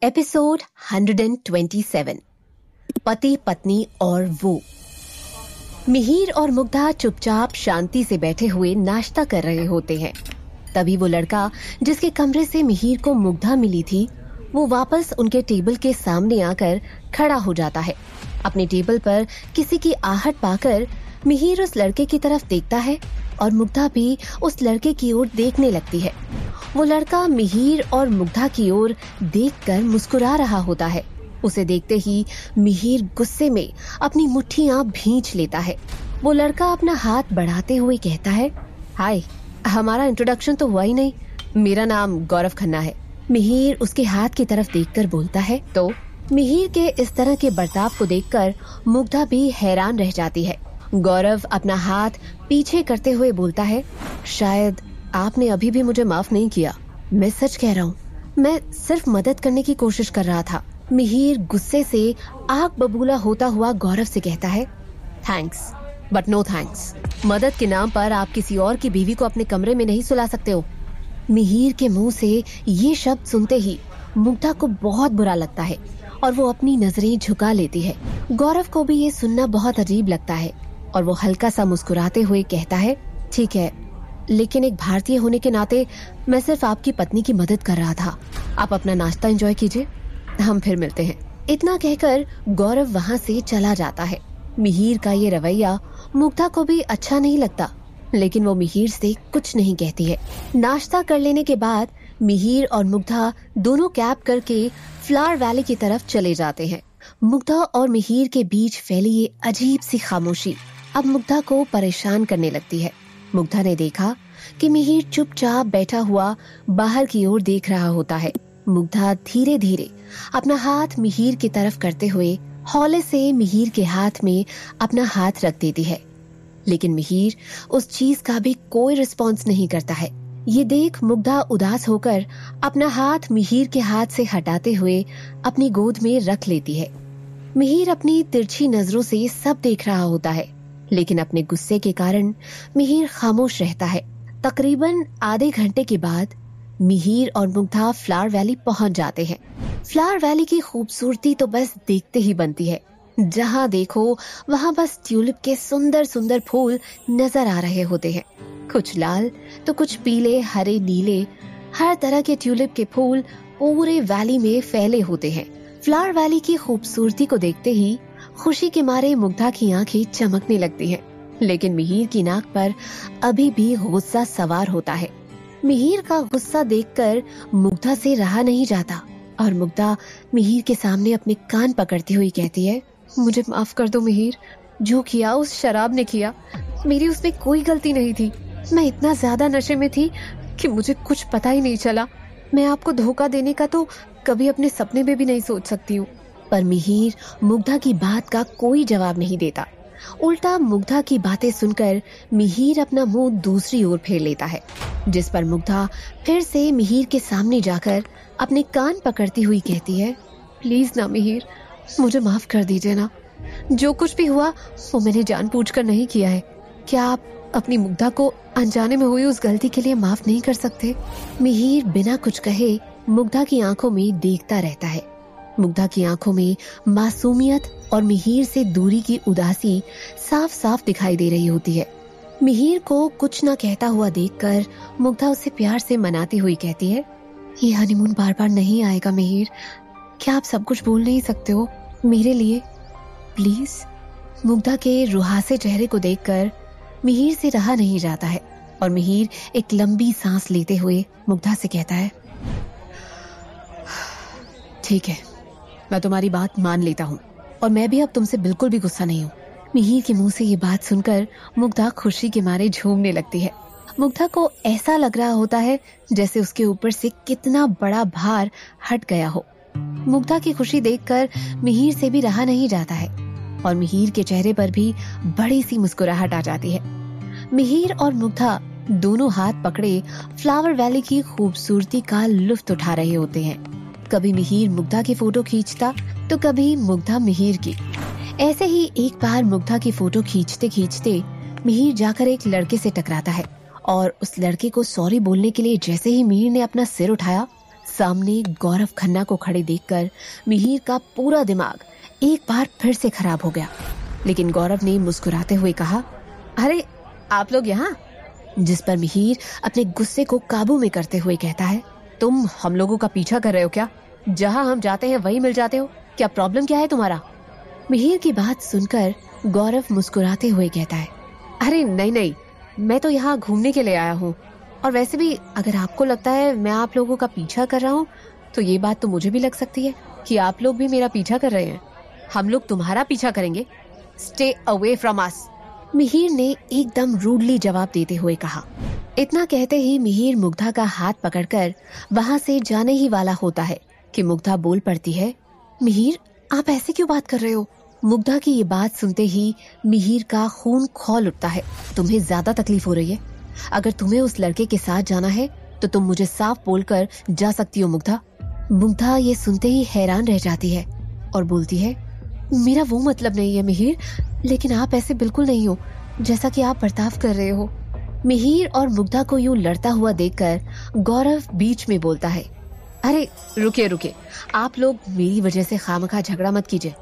Episode 127 पति पत्नी और वो। मिहिर और मुग्धा चुपचाप शांति से बैठे हुए नाश्ता कर रहे होते हैं। तभी वो लड़का जिसके कमरे से मिहिर को मुग्धा मिली थी, वो वापस उनके टेबल के सामने आकर खड़ा हो जाता है। अपने टेबल पर किसी की आहट पाकर मिहिर उस लड़के की तरफ देखता है और मुग्धा भी उस लड़के की ओर देखने लगती है। वो लड़का मिहिर और मुग्धा की ओर देखकर मुस्कुरा रहा होता है। उसे देखते ही मिहिर गुस्से में अपनी मुट्ठियां भींच लेता है। वो लड़का अपना हाथ बढ़ाते हुए कहता है, हाय, हमारा इंट्रोडक्शन तो हुआ ही नहीं। मेरा नाम गौरव खन्ना है। मिहिर उसके हाथ की तरफ देखकर बोलता है। तो मिहिर के इस तरह के बर्ताव को देखकर मुग्धा भी हैरान रह जाती है। गौरव अपना हाथ पीछे करते हुए बोलता है, शायद आपने अभी भी मुझे माफ नहीं किया। मैं सच कह रहा हूँ, मैं सिर्फ मदद करने की कोशिश कर रहा था। मिहिर गुस्से से आग बबूला होता हुआ गौरव से कहता है, थैंक्स बट नो थैंक्स। मदद के नाम पर आप किसी और की बीवी को अपने कमरे में नहीं सुला सकते हो। मिहिर के मुंह से ये शब्द सुनते ही मुग्धा को बहुत बुरा लगता है और वो अपनी नजरें झुका लेती है। गौरव को भी ये सुनना बहुत अजीब लगता है और वो हल्का सा मुस्कुराते हुए कहता है, ठीक है, लेकिन एक भारतीय होने के नाते मैं सिर्फ आपकी पत्नी की मदद कर रहा था। आप अपना नाश्ता एंजॉय कीजिए, हम फिर मिलते हैं। इतना कहकर गौरव वहाँ से चला जाता है। मिहिर का ये रवैया मुग्धा को भी अच्छा नहीं लगता, लेकिन वो मिहिर से कुछ नहीं कहती है। नाश्ता कर लेने के बाद मिहिर और मुग्धा दोनों कैब करके फ्लावर वैली की तरफ चले जाते हैं। मुग्धा और मिहिर के बीच फैली ये अजीब सी खामोशी अब मुग्धा को परेशान करने लगती है। मुग्धा ने देखा कि मिहिर चुपचाप बैठा हुआ बाहर की ओर देख रहा होता है। मुग्धा धीरे धीरे अपना हाथ मिहिर की तरफ करते हुए हौले से मिहिर के हाथ में अपना हाथ रख देती है, लेकिन मिहिर उस चीज का भी कोई रिस्पॉन्स नहीं करता है। ये देख मुग्धा उदास होकर अपना हाथ मिहिर के हाथ से हटाते हुए अपनी गोद में रख लेती है। मिहिर अपनी तिरछी नजरों से सब देख रहा होता है, लेकिन अपने गुस्से के कारण मिहिर खामोश रहता है। तकरीबन आधे घंटे के बाद मिहिर और मुग्धा फ्लावर वैली पहुंच जाते हैं। फ्लावर वैली की खूबसूरती तो बस देखते ही बनती है। जहाँ देखो वहाँ बस ट्यूलिप के सुंदर सुंदर फूल नजर आ रहे होते हैं। कुछ लाल तो कुछ पीले, हरे, नीले, हर तरह के ट्यूलिप के फूल पूरे वैली में फैले होते हैं। फ्लावर वैली की खूबसूरती को देखते ही खुशी के मारे मुग्धा की आंखें चमकने लगती हैं, लेकिन मिहिर की नाक पर अभी भी गुस्सा सवार होता है। मिहिर का गुस्सा देखकर मुग्धा से रहा नहीं जाता और मुग्धा मिहिर के सामने अपने कान पकड़ती हुई कहती है, मुझे माफ कर दो मिहिर, जो किया उस शराब ने किया। मेरी उसमें कोई गलती नहीं थी। मैं इतना ज्यादा नशे में थी कि मुझे कुछ पता ही नहीं चला। मैं आपको धोखा देने का तो कभी अपने सपने में भी नहीं सोच सकती हूँ। पर मिहिर मुग्धा की बात का कोई जवाब नहीं देता। उल्टा मुग्धा की बातें सुनकर मिहिर अपना मुंह दूसरी ओर फेर लेता है, जिस पर मुग्धा फिर से मिहिर के सामने जाकर अपने कान पकड़ती हुई कहती है, प्लीज ना मिहिर, मुझे माफ कर दीजिए ना। जो कुछ भी हुआ वो मैंने जानबूझकर नहीं किया है। क्या आप अपनी मुग्धा को अनजाने में हुई उस गलती के लिए माफ नहीं कर सकते? मिहिर बिना कुछ कहे मुग्धा की आंखों में देखता रहता है। मुग्धा की आंखों में मासूमियत और मिहिर से दूरी की उदासी साफ साफ दिखाई दे रही होती है। मिहिर को कुछ न कहता हुआ देखकर मुग्धा उसे प्यार से मनाती हुई कहती है, ये हनीमून बार बार नहीं आएगा मिहिर। क्या आप सब कुछ बोल नहीं सकते हो मेरे लिए, प्लीज? मुग्धा के रुहासे चेहरे को देखकर मिहिर से रहा नहीं जाता है और मिहिर एक लंबी सांस लेते हुए मुग्धा से कहता है, ठीक है, मैं तुम्हारी बात मान लेता हूँ और मैं भी अब तुमसे बिल्कुल भी गुस्सा नहीं हूँ। मिहिर के मुंह से ये बात सुनकर मुग्धा खुशी के मारे झूमने लगती है। मुग्धा को ऐसा लग रहा होता है जैसे उसके ऊपर से कितना बड़ा भार हट गया हो। मुग्धा की खुशी देखकर मिहिर से भी रहा नहीं जाता है और मिहिर के चेहरे पर भी बड़ी सी मुस्कुराहट आ जाती है। मिहिर और मुग्धा दोनों हाथ पकड़े फ्लावर वैली की खूबसूरती का लुत्फ उठा रहे होते हैं। कभी मिहिर मुग्धा की फोटो खींचता तो कभी मुग्धा मिहिर की। ऐसे ही एक बार मुग्धा की फोटो खींचते खींचते मिहिर जाकर एक लड़के से टकराता है और उस लड़के को सॉरी बोलने के लिए जैसे ही मिहिर ने अपना सिर उठाया, सामने गौरव खन्ना को खड़े देखकर मिहिर का पूरा दिमाग एक बार फिर से खराब हो गया। लेकिन गौरव ने मुस्कुराते हुए कहा, अरे आप लोग यहाँ? जिस पर मिहिर अपने गुस्से को काबू में करते हुए कहता है, तुम हम लोगों का पीछा कर रहे हो क्या? जहाँ हम जाते हैं वहीं मिल जाते हो, क्या प्रॉब्लम क्या है तुम्हारा? मिहिर की बात सुनकर गौरव मुस्कुराते हुए कहता है, अरे नहीं नहीं, मैं तो यहाँ घूमने के लिए आया हूँ, और वैसे भी अगर आपको लगता है मैं आप लोगों का पीछा कर रहा हूँ तो ये बात तो मुझे भी लग सकती है कि आप लोग भी मेरा पीछा कर रहे हैं। हम लोग तुम्हारा पीछा करेंगे, stay away from us, Mihir ने एकदम रूडली जवाब देते हुए कहा। इतना कहते ही मिहिर मुग्धा का हाथ पकड़कर वहाँ से जाने ही वाला होता है कि मुग्धा बोल पड़ती है, मिहिर आप ऐसे क्यों बात कर रहे हो? मुग्धा की ये बात सुनते ही मिहिर का खून खौल उठता है। तुम्हें ज्यादा तकलीफ हो रही है? अगर तुम्हें उस लड़के के साथ जाना है तो तुम मुझे साफ बोलकर जा सकती हो मुग्धा। मुग्धा ये सुनते ही हैरान रह जाती है और बोलती है, मेरा वो मतलब नहीं है मिहिर, लेकिन आप ऐसे बिल्कुल नहीं हो जैसा कि आप बर्ताव कर रहे हो। मिहिर और मुग्धा को यूं लड़ता हुआ देखकर गौरव बीच में बोलता है, अरे रुकिए रुकिए, आप लोग मेरी वजह से खामखा झगड़ा मत कीजिए।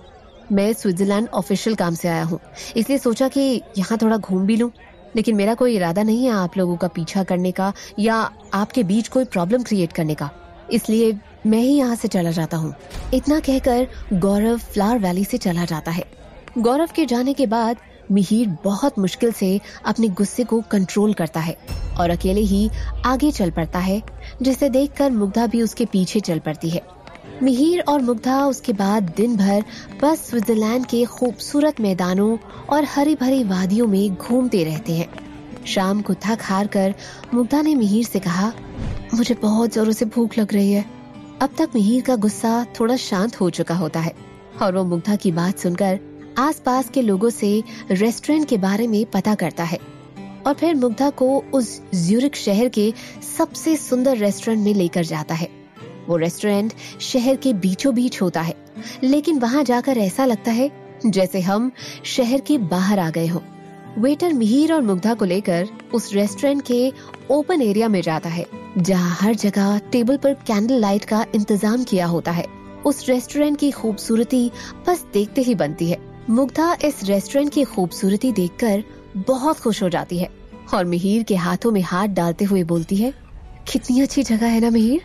मैं स्विट्जरलैंड ऑफिशियल काम से आया हूँ, इसलिए सोचा कि यहाँ थोड़ा घूम भी लूं, लेकिन मेरा कोई इरादा नहीं है आप लोगों का पीछा करने का या आपके बीच कोई प्रॉब्लम क्रिएट करने का, इसलिए मैं ही यहाँ से चला जाता हूँ। इतना कहकर गौरव फ्लावर वैली से चला जाता है। गौरव के जाने के बाद मिहिर बहुत मुश्किल से अपने गुस्से को कंट्रोल करता है और अकेले ही आगे चल पड़ता है, जिसे देखकर मुग्धा भी उसके पीछे चल पड़ती है। मिहिर और मुग्धा उसके बाद दिन भर बस स्विट्जरलैंड के खूबसूरत मैदानों और हरी भरी वादियों में घूमते रहते हैं। शाम को थक हार कर मुग्धा ने मिहिर से कहा, मुझे बहुत जोरों से भूख लग रही है। अब तक मिहिर का गुस्सा थोड़ा शांत हो चुका होता है और वो मुग्धा की बात सुनकर आसपास के लोगों से रेस्टोरेंट के बारे में पता करता है और फिर मुग्धा को उस ज्यूरिख शहर के सबसे सुंदर रेस्टोरेंट में लेकर जाता है। वो रेस्टोरेंट शहर के बीचों बीच होता है, लेकिन वहाँ जाकर ऐसा लगता है जैसे हम शहर के बाहर आ गए हों। वेटर मिहिर और मुग्धा को लेकर उस रेस्टोरेंट के ओपन एरिया में जाता है, जहाँ हर जगह टेबल पर कैंडल लाइट का इंतजाम किया होता है। उस रेस्टोरेंट की खूबसूरती बस देखते ही बनती है। मुग्धा इस रेस्टोरेंट की खूबसूरती देखकर बहुत खुश हो जाती है और मिहिर के हाथों में हाथ डालते हुए बोलती है, कितनी अच्छी जगह है ना मिहिर,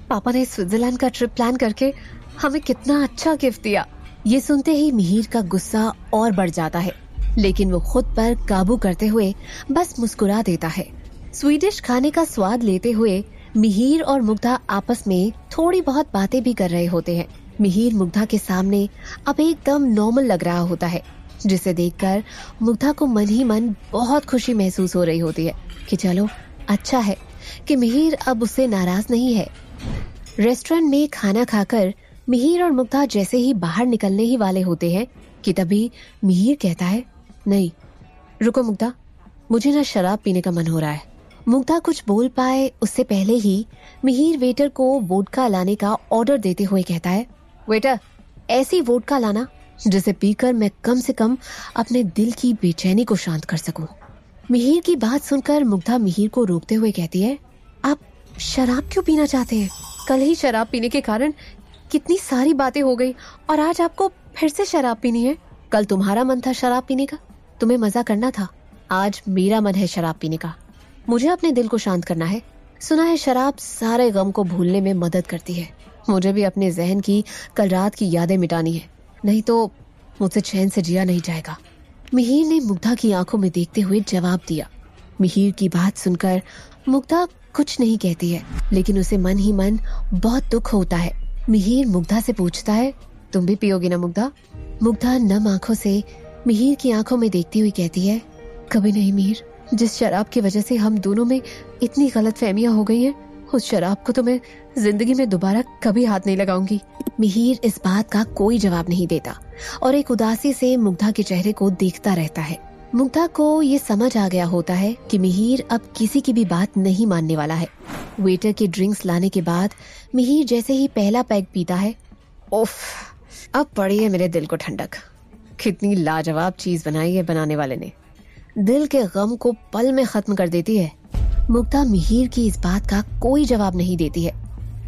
पापा ने स्विट्जरलैंड का ट्रिप प्लान करके हमें कितना अच्छा गिफ्ट दिया। ये सुनते ही मिहिर का गुस्सा और बढ़ जाता है, लेकिन वो खुद पर काबू करते हुए बस मुस्कुरा देता है। स्वीडिश खाने का स्वाद लेते हुए मिहिर और मुग्धा आपस में थोड़ी बहुत बातें भी कर रहे होते हैं। मिहिर मुग्धा के सामने अब एकदम नॉर्मल लग रहा होता है, जिसे देखकर मुग्धा को मन ही मन बहुत खुशी महसूस हो रही होती है कि चलो अच्छा है कि मिहिर अब उससे नाराज नहीं है। रेस्टोरेंट में खाना खाकर मिहिर और मुग्धा जैसे ही बाहर निकलने ही वाले होते हैं कि तभी मिहिर कहता है, नहीं रुको मुग्धा, मुझे ना शराब पीने का मन हो रहा है। मुग्धा कुछ बोल पाए उससे पहले ही मिहिर वेटर को वोडका लाने का ऑर्डर देते हुए कहता है, वेटर ऐसी वोडका लाना जिसे पीकर मैं कम से कम अपने दिल की बेचैनी को शांत कर सकूं। मिहिर की बात सुनकर मुग्धा मिहिर को रोकते हुए कहती है, आप शराब क्यों पीना चाहते हैं? कल ही शराब पीने के कारण कितनी सारी बातें हो गई और आज आपको फिर से शराब पीनी है। कल तुम्हारा मन था शराब पीने का, तुम्हें मजा करना था, आज मेरा मन है शराब पीने का, मुझे अपने दिल को शांत करना है। सुना है शराब सारे गम को भूलने में मदद करती है, मुझे भी अपने जहन की कल रात की यादें मिटानी है, नहीं तो मुझसे चैन से जिया नहीं जाएगा। मिहिर ने मुग्धा की आंखों में देखते हुए जवाब दिया। मिहिर की बात सुनकर मुग्धा कुछ नहीं कहती है, लेकिन उसे मन ही मन बहुत दुख होता है। मिहिर मुग्धा से पूछता है, तुम भी पियोगी ना मुग्धा? मुग्धा नम आंखों से मिहिर की आंखों में देखती हुई कहती है, कभी नहीं मिहिर, जिस शराब की वजह से हम दोनों में इतनी गलतफहमियां हो गई हैं, उस शराब को तो मैं जिंदगी में दोबारा कभी हाथ नहीं लगाऊंगी। मिहिर इस बात का कोई जवाब नहीं देता और एक उदासी से मुग्धा के चेहरे को देखता रहता है। मुग्धा को ये समझ आ गया होता है कि मिहिर अब किसी की भी बात नहीं मानने वाला है। वेटर के ड्रिंक्स लाने के बाद मिहिर जैसे ही पहला पैग पीता है, उफ, अब पड़ी है मेरे दिल को ठंडक। कितनी लाजवाब चीज बनाई है बनाने वाले ने, दिल के गम को पल में खत्म कर देती है। मुग्धा मिहिर की इस बात का कोई जवाब नहीं देती है।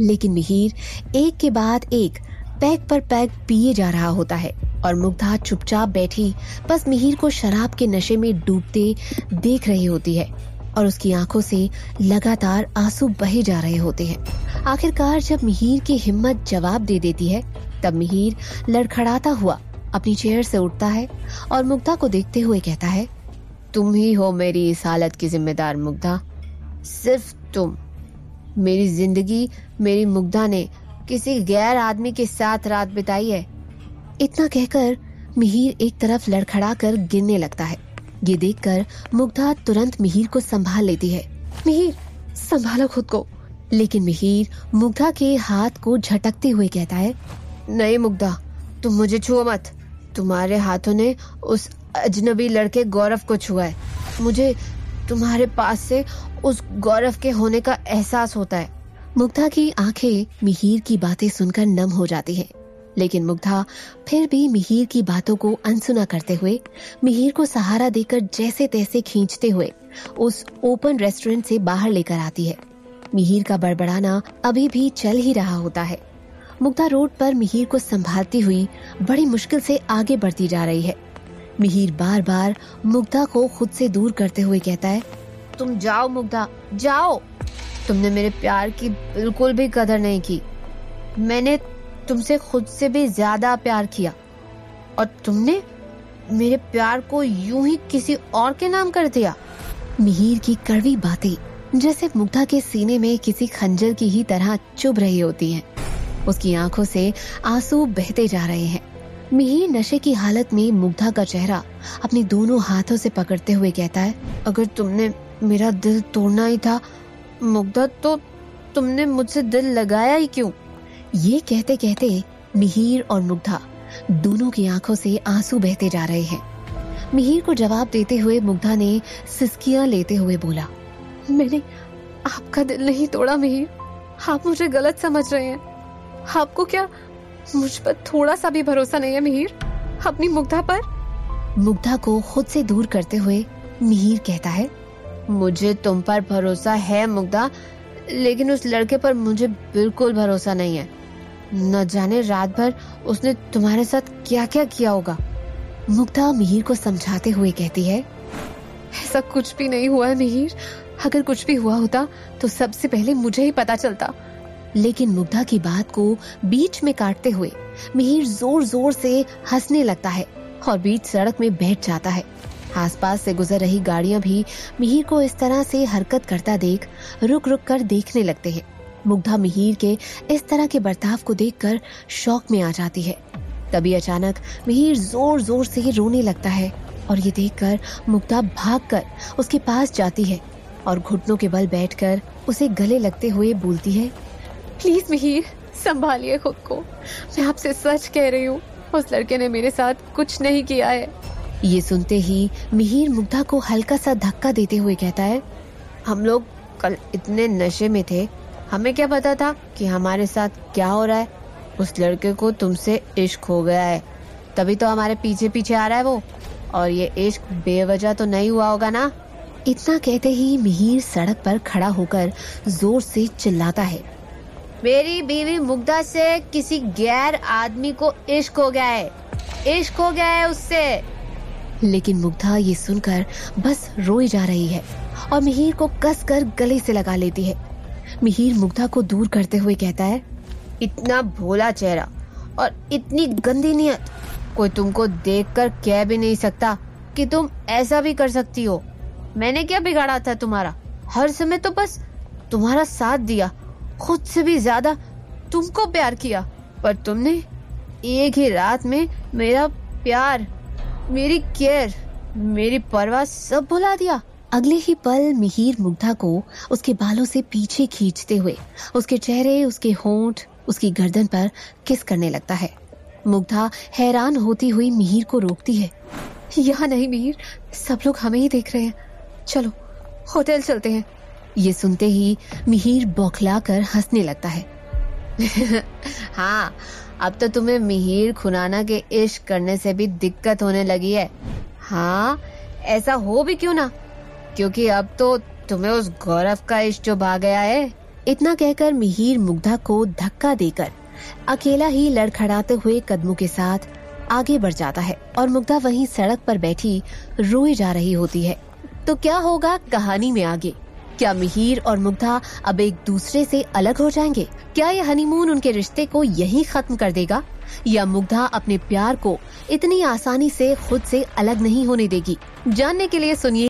लेकिन मिहिर एक के बाद एक पैग पर पैग पिए जा रहा होता है और मुग्धा चुपचाप बैठी बस मिहिर को शराब के नशे में डूबते देख रही होती है और उसकी आंखों से लगातार आंसू बहे जा रहे होते हैं। आखिरकार जब मिहिर की हिम्मत जवाब दे देती है तब मिहिर लड़खड़ाता हुआ अपनी चेयर से उठता है और मुग्धा को देखते हुए कहता है, तुम ही हो मेरी इस हालत की जिम्मेदार मुग्धा, सिर्फ तुम। मेरी जिंदगी मेरी मुग्धा ने किसी गैर आदमी के साथ रात बिताई है। इतना कहकर मिहिर एक तरफ लड़खड़ा कर गिरने लगता है। ये देखकर मुग्धा तुरंत मिहिर को संभाल लेती है। मिहिर, संभालो खुद को। लेकिन मिहिर मुग्धा के हाथ को झटकते हुए कहता है, नहीं मुग्धा, तुम मुझे छुओ मत। तुम्हारे हाथों ने उस अजनबी लड़के गौरव को छुआ है। मुझे तुम्हारे पास से उस गौरव के होने का एहसास होता है। मुग्धा की आंखें मिहिर की बातें सुनकर नम हो जाती हैं, लेकिन मुग्धा फिर भी मिहिर की बातों को अनसुना करते हुए मिहिर को सहारा देकर जैसे तैसे खींचते हुए उस ओपन रेस्टोरेंट से बाहर लेकर आती है। मिहिर का बड़बड़ाना अभी भी चल ही रहा होता है। मुग्धा रोड पर मिहिर को संभालती हुई बड़ी मुश्किल से आगे बढ़ती जा रही है। मिहिर बार बार मुग्धा को खुद से दूर करते हुए कहता है, तुम जाओ मुग्धा, जाओ। तुमने मेरे प्यार की बिल्कुल भी कदर नहीं की। मैंने तुमसे खुद से भी ज्यादा प्यार किया और तुमने मेरे प्यार को यूं ही किसी और के नाम कर दिया। मिहिर की कड़वी बातें जैसे मुग्धा के सीने में किसी खंजर की ही तरह चुभ रही होती हैं। उसकी आंखों से आंसू बहते जा रहे हैं। मिहिर नशे की हालत में मुग्धा का चेहरा अपने दोनों हाथों से पकड़ते हुए कहता है, अगर तुमने मेरा दिल तोड़ना ही था मुग्धा, तो तुमने मुझसे दिल लगाया ही क्यों? ये कहते कहते मिहिर और मुग्धा दोनों की आंखों से आंसू बहते जा रहे हैं। मिहिर को जवाब देते हुए मुग्धा ने सिसकियां लेते हुए बोला, मैंने आपका दिल नहीं तोड़ा मिहिर, आप मुझे गलत समझ रहे हैं। आपको क्या मुझ पर थोड़ा सा भी भरोसा नहीं है मिहिर, अपनी मुग्धा पर? मुग्धा को खुद से दूर करते हुए मिहिर कहता है, मुझे तुम पर भरोसा है मुग्धा, लेकिन उस लड़के पर मुझे बिल्कुल भरोसा नहीं है। न जाने रात भर उसने तुम्हारे साथ क्या क्या किया होगा। मुग्धा मिहिर को समझाते हुए कहती है, ऐसा कुछ भी नहीं हुआ है मिहिर, अगर कुछ भी हुआ होता तो सबसे पहले मुझे ही पता चलता। लेकिन मुग्धा की बात को बीच में काटते हुए मिहिर जोर जोर से हंसने लगता है और बीच सड़क में बैठ जाता है। आसपास से गुजर रही गाड़ियां भी मिहिर को इस तरह से हरकत करता देख रुक रुक कर देखने लगते हैं। मुग्धा मिहिर के इस तरह के बर्ताव को देखकर शौक में आ जाती है। तभी अचानक मिहिर जोर जोर से रोने लगता है और ये देखकर मुग्धा भागकर उसके पास जाती है और घुटनों के बल बैठकर उसे गले लगते हुए बोलती है, प्लीज मिहिर, संभालिए खुद को। मैं आपसे सच कह रही हूँ, उस लड़के ने मेरे साथ कुछ नहीं किया है। ये सुनते ही मिहिर मुग्धा को हल्का सा धक्का देते हुए कहता है, हम लोग कल इतने नशे में थे, हमें क्या पता था कि हमारे साथ क्या हो रहा है। उस लड़के को तुमसे इश्क हो गया है, तभी तो हमारे पीछे पीछे आ रहा है वो, और ये इश्क बेवजह तो नहीं हुआ होगा ना। इतना कहते ही मिहिर सड़क पर खड़ा होकर जोर से चिल्लाता है, मेरी बीवी मुग्धा से किसी गैर आदमी को इश्क हो गया है, इश्क हो गया है उससे। लेकिन मुग्धा ये सुनकर बस रोई जा रही है और मिहिर को कसकर गले से लगा लेती है। मिहिर मुग्धा को दूर करते हुए कहता है, इतना भोला चेहरा और इतनी गंदी नियत, कोई तुमको देखकर कह भी नहीं सकता कि तुम ऐसा भी कर सकती हो। मैंने क्या बिगाड़ा था तुम्हारा? हर समय तो बस तुम्हारा साथ दिया, खुद से भी ज्यादा तुमको प्यार किया, पर तुमने एक ही रात में मेरा प्यार, मेरी केयर, मेरी परवाह सब भुला दिया। अगले ही पल मिहिर मुग्धा को उसके बालों से पीछे खींचते हुए उसके चेहरे, उसके होंठ, उसकी गर्दन पर किस करने लगता है। मुग्धा हैरान होती हुई मिहिर को रोकती है, यहाँ नहीं मिहिर, सब लोग हमें ही देख रहे हैं, चलो होटल चलते हैं। ये सुनते ही मिहिर बौखलाकर हंसने लगता है। हाँ, अब तो तुम्हें मिहिर खुराना के इश्क करने से भी दिक्कत होने लगी है। हाँ, ऐसा हो भी क्यों ना, क्योंकि अब तो तुम्हें उस गौरव का इश्क जो भाग गया है। इतना कहकर मिहिर मुग्धा को धक्का देकर अकेला ही लड़खड़ाते हुए कदमों के साथ आगे बढ़ जाता है और मुग्धा वहीं सड़क पर बैठी रोई जा रही होती है। तो क्या होगा कहानी में आगे? क्या मिहिर और मुग्धा अब एक दूसरे से अलग हो जाएंगे? क्या ये हनीमून उनके रिश्ते को यहीं खत्म कर देगा, या मुग्धा अपने प्यार को इतनी आसानी से खुद से अलग नहीं होने देगी? जानने के लिए सुनिए